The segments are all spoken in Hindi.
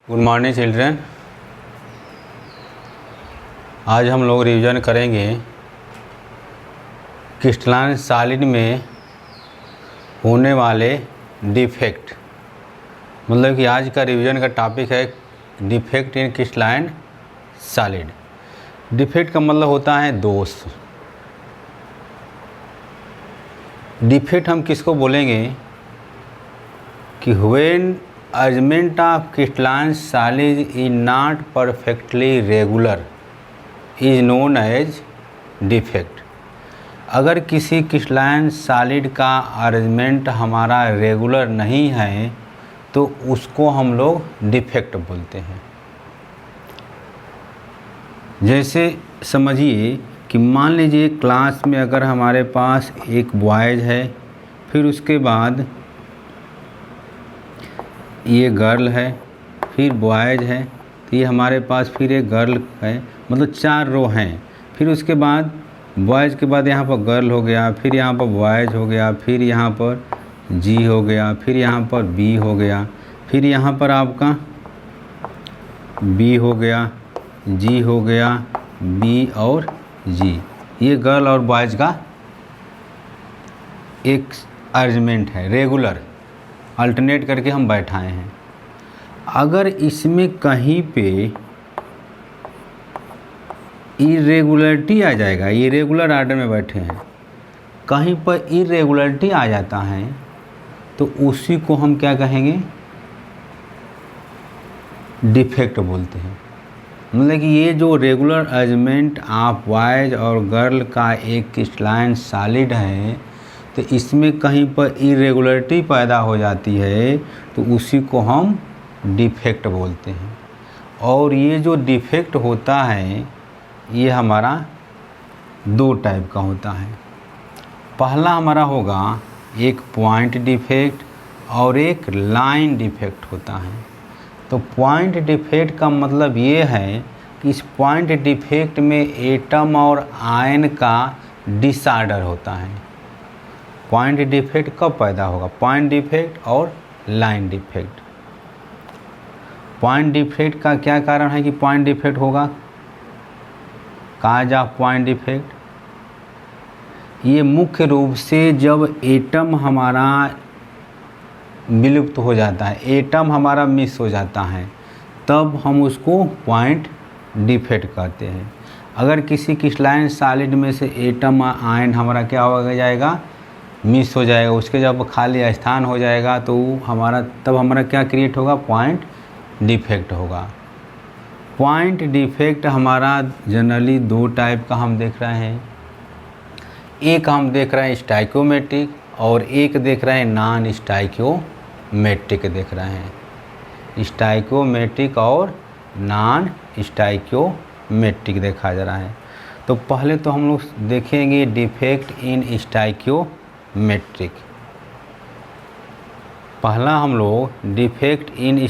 Good morning children. आज हम लोग रिवीजन करेंगे क्रिस्टलाइन सॉलिड में होने वाले डिफेक्ट। मतलब कि आज का रिवीजन का टॉपिक है defect in crystalline solid. Defect का मतलब होता है दोष। डिफेक्ट हम किसको बोलेंगे कि when arrangement of crystalline solid is not perfectly regular is known as defect. अगर किसी क्रिस्टलाइन सॉलिड का अरेंजमेंट हमारा रेगुलर नहीं है तो उसको हम लोग डिफेक्ट बोलते हैं। जैसे समझिए कि मान लीजिए क्लास में अगर हमारे पास एक बॉयज़ है, फिर उसके बाद ये गर्ल है, फिर बॉयज़ है, तो ये हमारे पास फिर एक गर्ल है, मतलब 4 रो हैं। फिर उसके बाद बॉयज़ के बाद यहाँ पर गर्ल हो गया, फिर यहाँ पर बॉयज़ हो गया, फिर यहाँ पर जी हो गया, फिर यहाँ पर बी हो गया, फिर यहाँ पर आपका बी हो गया, जी हो गया, बी और जी। ये गर्ल और बॉयज़ का एक अरेंजमेंट है, रेगुलर अल्टरनेट करके हम बैठाए हैं। अगर इसमें कहीं पे इरेगुलरिटी आ जाएगा, ये रेगुलर आर्डर में बैठे हैं, कहीं पर इरेगुलरिटी आ जाता है तो उसी को हम क्या कहेंगे, डिफेक्ट बोलते हैं। मतलब कि ये जो रेगुलर अरेंजमेंट ऑफ बॉयज़ और गर्ल का एक क्रिस्टलाइन सॉलिड है, तो इसमें कहीं पर इरेगुलरिटी पैदा हो जाती है तो उसी को हम डिफेक्ट बोलते हैं। और ये जो डिफेक्ट होता है ये हमारा 2 टाइप का होता है। पहला हमारा होगा एक पॉइंट डिफेक्ट और एक लाइन डिफेक्ट होता है। तो पॉइंट डिफेक्ट का मतलब ये है कि इस पॉइंट डिफेक्ट में एटम और आयन का डिसऑर्डर होता है। पॉइंट डिफेक्ट कब पैदा होगा, पॉइंट डिफेक्ट और लाइन डिफेक्ट। पॉइंट डिफेक्ट का क्या कारण है कि पॉइंट डिफेक्ट होगा, काज ऑफ पॉइंट डिफेक्ट, ये मुख्य रूप से जब एटम हमारा विलुप्त हो जाता है, एटम हमारा मिस हो जाता है, तब हम उसको पॉइंट डिफेक्ट कहते हैं। अगर किसी क्रिस्टलाइन सॉलिड में से एटम आयन हमारा क्या हो जाएगा, मिस हो जाएगा, उसके जब खाली स्थान हो जाएगा तो तब हमारा क्या क्रिएट होगा, पॉइंट डिफेक्ट होगा। पॉइंट डिफेक्ट हमारा जनरली 2 टाइप का हम देख रहे हैं। एक हम देख रहे हैं स्टाइकोमेट्रिक और एक देख रहे हैं नॉन स्टाइकोमेट्रिक देख रहे हैं। स्टाइकोमेट्रिक और नॉन स्टाइकोमेट्रिक देखा जा रहा है। तो पहले तो हम लोग देखेंगे डिफेक्ट इन स्टाइकोमेट्रिक। पहला हम लोग डिफेक्ट इन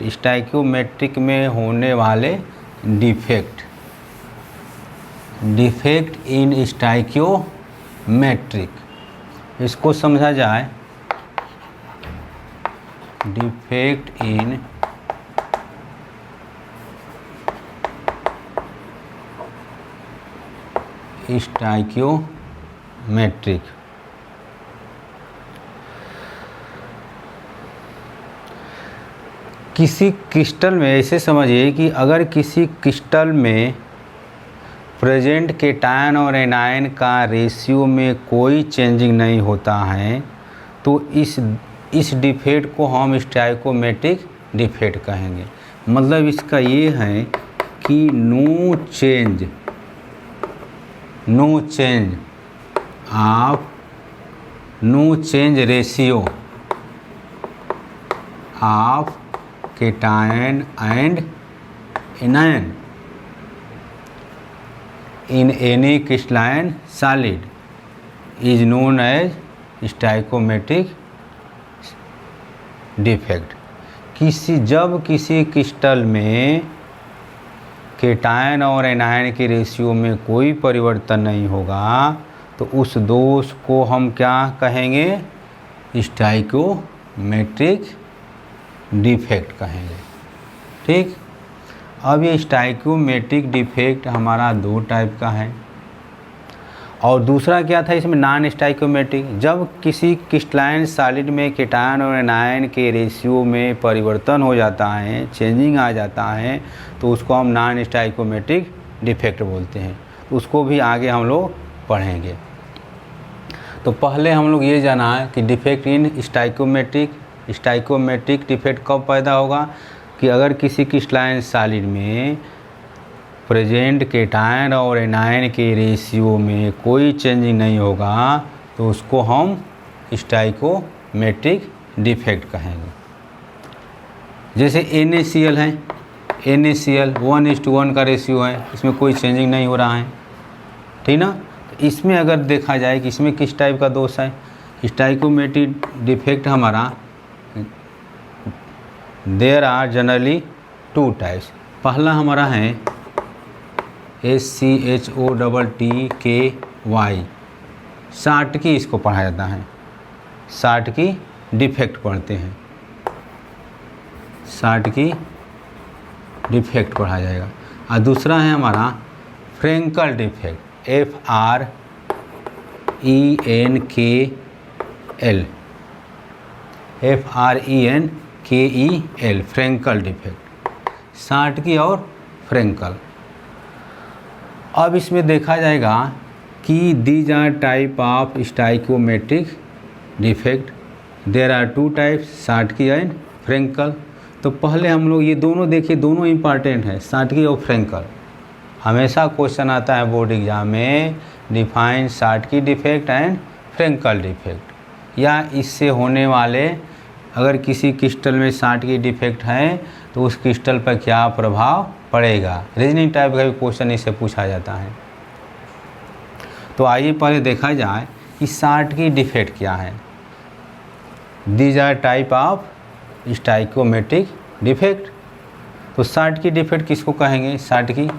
स्टाइकोमेट्रिक में होने वाले डिफेक्ट, डिफेक्ट इन स्टाइकोमेट्रिक, इसको समझा जाए। Defect in stoichiometric. किसी क्रिस्टल में ऐसे समझिए कि अगर किसी क्रिस्टल में प्रेजेंट केटायन और एनायन का रेशियो में कोई चेंजिंग नहीं होता है तो इस डिफेक्ट को हम स्टाइकोमेट्रिक डिफेक्ट कहेंगे। मतलब इसका ये है कि no change ratio of cation and anion in any crystalline solid is known as stoichiometric defect। जब किसी क्रिस्टल में केटायन और एनायन के रेशियो में कोई परिवर्तन नहीं होगा तो उस दोष को हम क्या कहेंगे, स्टाइकोमेट्रिक डिफेक्ट कहेंगे। ठीक। अब ये स्टाइकोमेट्रिक डिफेक्ट हमारा 2 टाइप का है, और दूसरा क्या था इसमें नॉन स्टाइकोमेट्रिक। जब किसी क्रिस्टलाइन सॉलिड में केटायन और एनायन के रेशियो में परिवर्तन हो जाता है, चेंजिंग आ जाता है, तो उसको हम नॉन स्टाइकोमेट्रिक डिफेक्ट बोलते हैं। उसको भी आगे हम लोग पढ़ेंगे। तो पहले हम लोग ये जाना है कि डिफेक्ट इन स्टाइकोमेट्रिक डिफेक्ट कब पैदा होगा, कि अगर किसी क्रिस्टलाइन सॉलिड में प्रेजेंट केटायन और एनायन के रेशियो में कोई चेंजिंग नहीं होगा, तो उसको हम स्टाइकोमेट्रिक डिफेक्ट कहेंगे। जैसे NaCl है, NaCl 1:1 का रेशियो है, इसमें कोई चेंजिंग नहीं हो रहा है, ठीक ना। तो इसमें अगर देखा जाए कि इसमें किस टाइप का दोष है, स्टाइकोमेट्रिक डिफेक्ट हमारा देयर आर जनरली 2 टाइप्स। पहला हमारा है SCHOTTKY, शॉटकी इसको पढ़ा जाता है, शॉटकी डिफेक्ट पढ़ते हैं, शॉटकी डिफेक्ट पढ़ा जाएगा। और दूसरा है हमारा Frenkel defect, FRENKL, Frenkel defect, Schottky और फ्रेंकल। अब इसमें देखा जाएगा कि these are type of stoichiometric defect, there are 2 types, Schottky and Frenkel. तो पहले हम लोग ये दोनों देखिए, दोनों इम्पॉर्टेंट है, शॉटकी और फ्रेंकल। हमेशा क्वेश्चन आता है बोर्ड एग्जाम में, define Schottky defect and Frenkel defect, या इससे होने वाले अगर किसी क्रिस्टल में शॉटकी डिफेक्ट है तो उस क्रिस्टल पर क्या प्रभाव पड़ेगा। रीजनिंग टाइप का भी क्वेश्चन इससे पूछा जाता है। तो आइए पहले देखा जाए कि शॉटकी डिफेक्ट क्या है। These are type of stoichiometric defect. तो शॉटकी डिफेक्ट किसको कहेंगे, शॉटकी।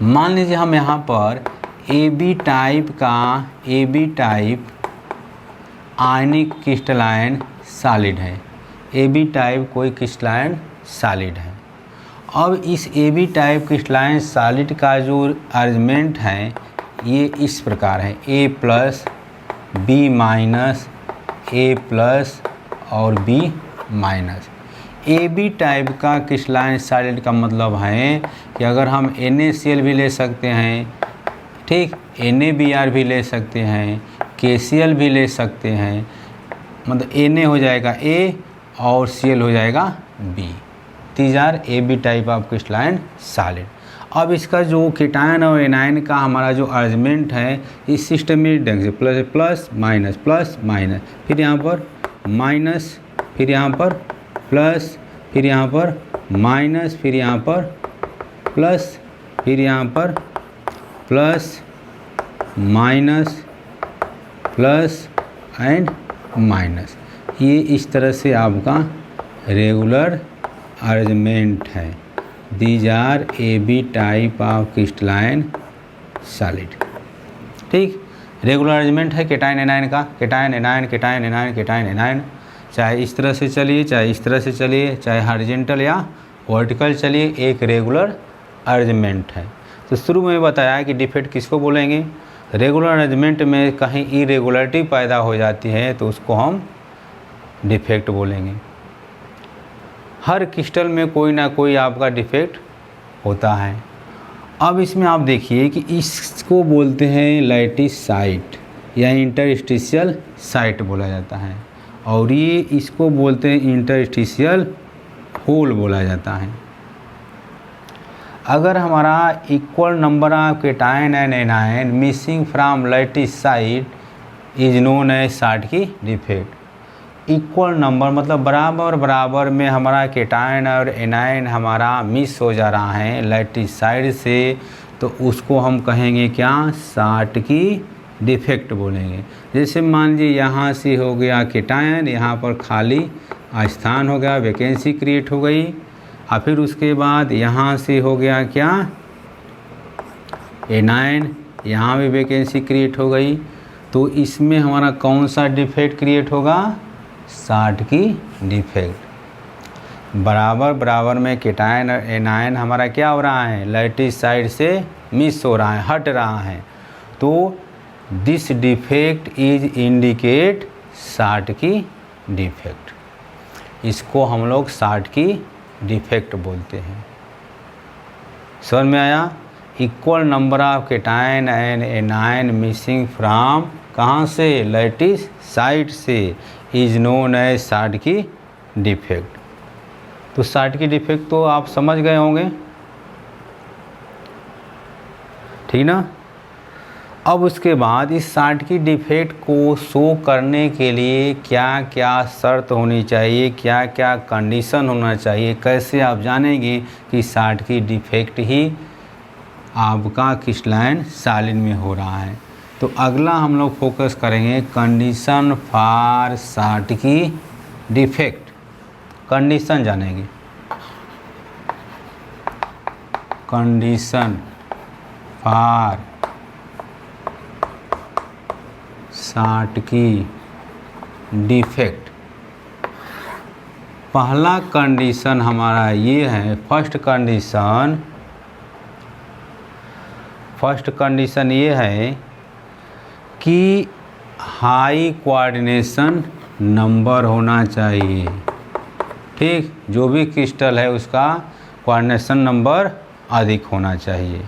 मान लीजिए हम यहाँ पर AB type ionic crystalline solid है, AB टाइप कोई क्रिस्टलाइन सॉलिड है। अब इस AB टाइप क्रिस्टलाइन सॉलिड का जो अरेंजमेंट है ये इस प्रकार है, A+, B-, A+ और B-। AB टाइप का क्रिस्टलाइन सॉलिड का मतलब है कि अगर हम NaCl भी ले सकते हैं, ठीक, NaBr भी ले सकते हैं, KCl भी ले सकते हैं, मतलब Na हो जाएगा A और Cl हो जाएगा B। These are AB type of crystalline solid. अब इसका जो केटायन और एनायन का हमारा जो अरेंजमेंट है इस सिस्टमेटिक ढंग से प्लस प्लस माइनस, फिर यहाँ पर माइनस, फिर यहाँ पर प्लस, फिर यहाँ पर माइनस, फिर यहाँ पर प्लस, फिर यहाँ पर plus minus plus and minus. ये इस तरह से आपका रेगुलर अरेंजमेंट है। These are AB type of crystalline solid, ठीक। रेगुलर अरेंजमेंट है केटायन एनायन का, cation anion, cation anion, cation anion, चाहे इस तरह से चलिए, चाहे इस तरह से चलिए, चाहे हॉरिजॉन्टल या वर्टिकल चलिए, एक रेगुलर अरेंजमेंट है। तो शुरू में बताया कि डिफेक्ट किसको बोलेंगे, रेगुलर अरेंजमेंट में कहीं इरेगुलरिटी पैदा हो जाती है तो उसको हम डिफेक्ट बोलेंगे। हर क्रिस्टल में कोई ना कोई आपका डिफेक्ट होता है। अब इसमें आप देखिए कि इसको बोलते हैं लैटिस साइट या इंटरस्टिशियल साइट बोला जाता है, और ये इसको बोलते हैं इंटरस्टिशियल होल बोला जाता है। अगर हमारा equal number of cation and anion missing from lattice site is known as Schottky defect. Equal number मतलब बराबर बराबर में हमारा केटायन और एनायन हमारा मिस हो जा रहा है लैटिस साइड से, तो उसको हम कहेंगे क्या, शॉटकी डिफेक्ट बोलेंगे। जैसे मान लीजिए यहाँ से हो गया केटायन, यहाँ पर खाली स्थान हो गया, वैकेंसी क्रिएट हो गई, और फिर उसके बाद यहाँ से हो गया क्या, एनायन, यहाँ भी वैकेंसी क्रिएट हो गई। तो इसमें हमारा कौन सा डिफेक्ट क्रिएट होगा, शॉटकी डिफेक्ट। बराबर बराबर में केटायन और एनायन हमारा क्या हो रहा है, लैटिस साइड से मिस हो रहा है, हट रहा है। तो this defect is indicate Schottky defect, इसको हम लोग शार्टकी डिफेक्ट बोलते हैं। समझ में आया? Equal number of cation and anion missing from कहाँ से, लैटिस साइड से, इज नोन एज शार्टकी डिफेक्ट। तो शार्टकी डिफेक्ट तो आप समझ गए होंगे, ठीक ना। अब उसके बाद इस शार्टकी डिफेक्ट को शो करने के लिए क्या क्या शर्त होनी चाहिए, क्या क्या कंडीशन होना चाहिए, कैसे आप जानेंगे कि शार्टकी डिफेक्ट ही आपका क्रिस्टलाइन सॉलिड में हो रहा है। तो अगला हम लोग फोकस करेंगे कंडीशन फॉर शार्टकी डिफेक्ट। कंडीशन जानेंगे, कंडीशन फॉर शार्टकी डिफेक्ट। पहला कंडीशन हमारा ये है, फर्स्ट कंडीशन ये है कि हाई कोऑर्डिनेशन नंबर होना चाहिए। ठीक, जो भी क्रिस्टल है उसका कोऑर्डिनेशन नंबर अधिक होना चाहिए।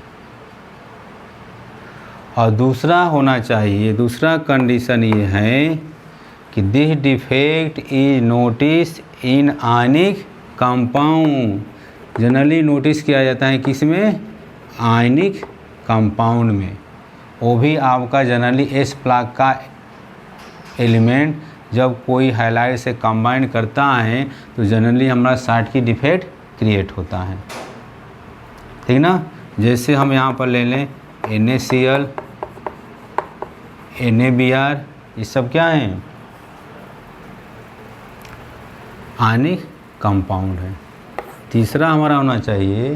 और दूसरा होना चाहिए, दूसरा कंडीशन ये है कि this defect is notice in ionic compound. Generally notice किया जाता है किसमें, आयनिक कंपाउंड में। वो भी आपका जनरली एस प्लग का एलिमेंट जब कोई हैलाइड से कंबाइन करता है तो जनरली हमारा शार्टकी डिफेक्ट क्रिएट होता है, ठीक ना। जैसे हम यहाँ पर ले लें NaCl, NaBr, ये सब क्या हैं, आयनिक कंपाउंड है। तीसरा हमारा होना चाहिए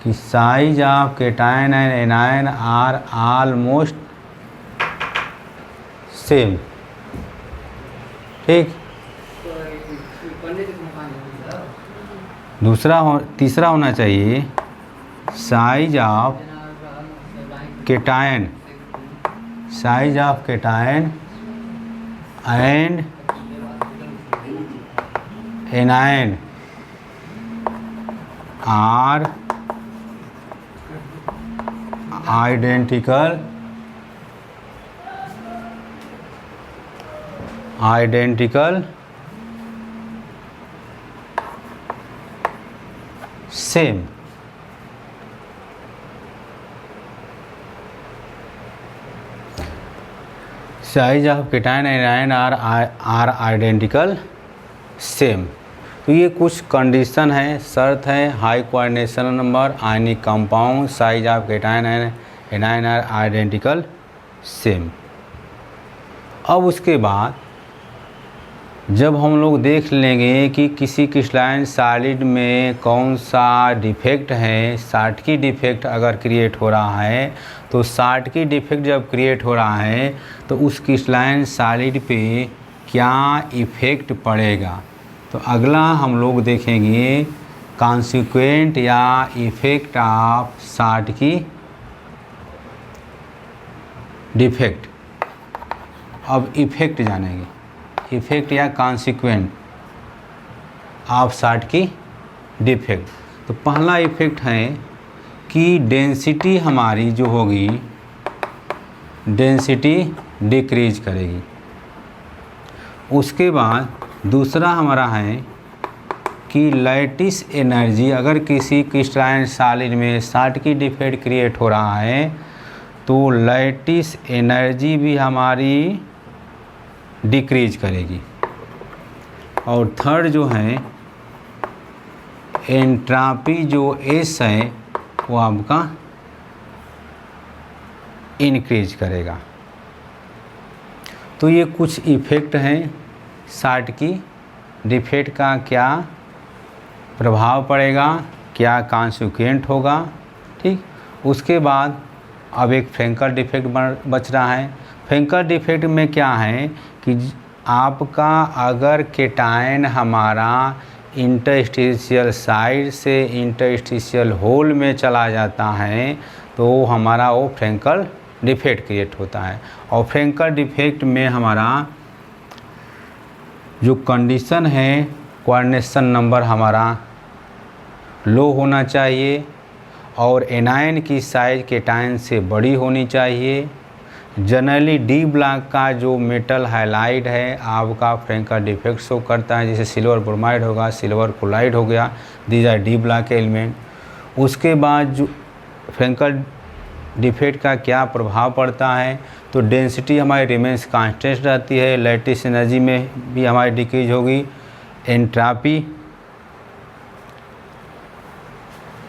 कि size of cation and anion are almost same. ठीक, तीसरा होना चाहिए size of cation and anion are identical same. Size of cation and anion are identical same. तो ये कुछ कंडीशन है, शर्त है, high coordination number, ionic compound, size of cation and anion are identical same. अब उसके बाद जब हम लोग देख लेंगे कि किसी क्रिस्टलाइन सॉलिड में कौन सा डिफेक्ट है, शार्टकी डिफेक्ट अगर क्रिएट हो रहा है, तो शार्टकी डिफेक्ट जब क्रिएट हो रहा है तो उस क्रिस्टलाइन सॉलिड पे क्या इफ़ेक्ट पड़ेगा। तो अगला हम लोग देखेंगे कॉन्सिक्वेंट या इफ़ेक्ट ऑफ शार्टकी डिफेक्ट। अब इफ़ेक्ट जानेंगे, इफ़ेक्ट या कॉन्सिक्वेंट ऑफ शार्टकी डिफेक्ट। तो पहला इफ़ेक्ट है कि डेंसिटी हमारी जो होगी, डेंसिटी डिक्रीज करेगी। उसके बाद दूसरा हमारा है कि लैटिस एनर्जी, अगर किसी क्रिस्टलाइन सॉलिड में शार्टकी डिफेक्ट क्रिएट हो रहा है तो लैटिस एनर्जी भी हमारी डिक्रीज करेगी। और थर्ड जो है एंट्रापी जो एस है वो आपका इंक्रीज करेगा। तो ये कुछ इफ़ेक्ट हैं, शार्टकी डिफेक्ट का क्या प्रभाव पड़ेगा, क्या कॉन्सिक्वेंट होगा। ठीक, उसके बाद अब एक फ्रैंकल डिफेक्ट बच रहा है। फ्रैंकल डिफेक्ट में क्या है कि आपका अगर केटायन हमारा इंटरस्टिशियल साइड से इंटरस्टिशियल होल में चला जाता है तो हमारा वो फ्रैंकल डिफेक्ट क्रिएट होता है। और फ्रैंकल डिफेक्ट में हमारा जो कंडीशन है, कोऑर्डिनेशन नंबर हमारा लो होना चाहिए और एनायन की साइज केटायन से बड़ी होनी चाहिए। जनरली डी ब्लॉक का जो मेटल हाइलाइड है आपका फ्रैंकल डिफेक्ट शो करता है, जैसे सिल्वर ब्रोमाइड होगा, सिल्वर क्लोराइड हो गया, these R D block element. उसके बाद जो फ्रैंकल डिफेक्ट का क्या प्रभाव पड़ता है, तो डेंसिटी हमारी रिमेंस कांस्टेंट रहती है, लैटिस एनर्जी में भी हमारी डिक्रीज होगी।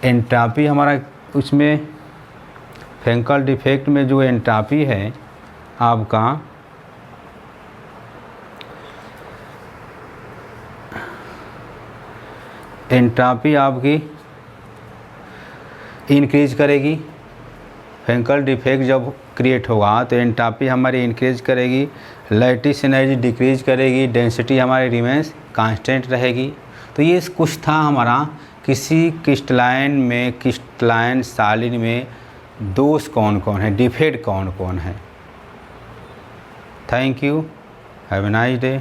एंट्रापी हमारा उसमें फ्रैंकल डिफेक्ट में जो एंट्रापी है आपका एंट्रापी आपकी इंक्रीज करेगी। फ्रैंकल डिफेक्ट जब क्रिएट होगा तो एंट्रापी हमारी इंक्रीज करेगी, लैटिस एनर्जी डिक्रीज करेगी, डेंसिटी हमारी रिमेंस कांस्टेंट रहेगी। तो ये कुछ था हमारा किसी क्रिस्टलाइन सॉलिड में दोष कौन कौन है, डिफेक्ट कौन कौन है। Thank you, have a nice day.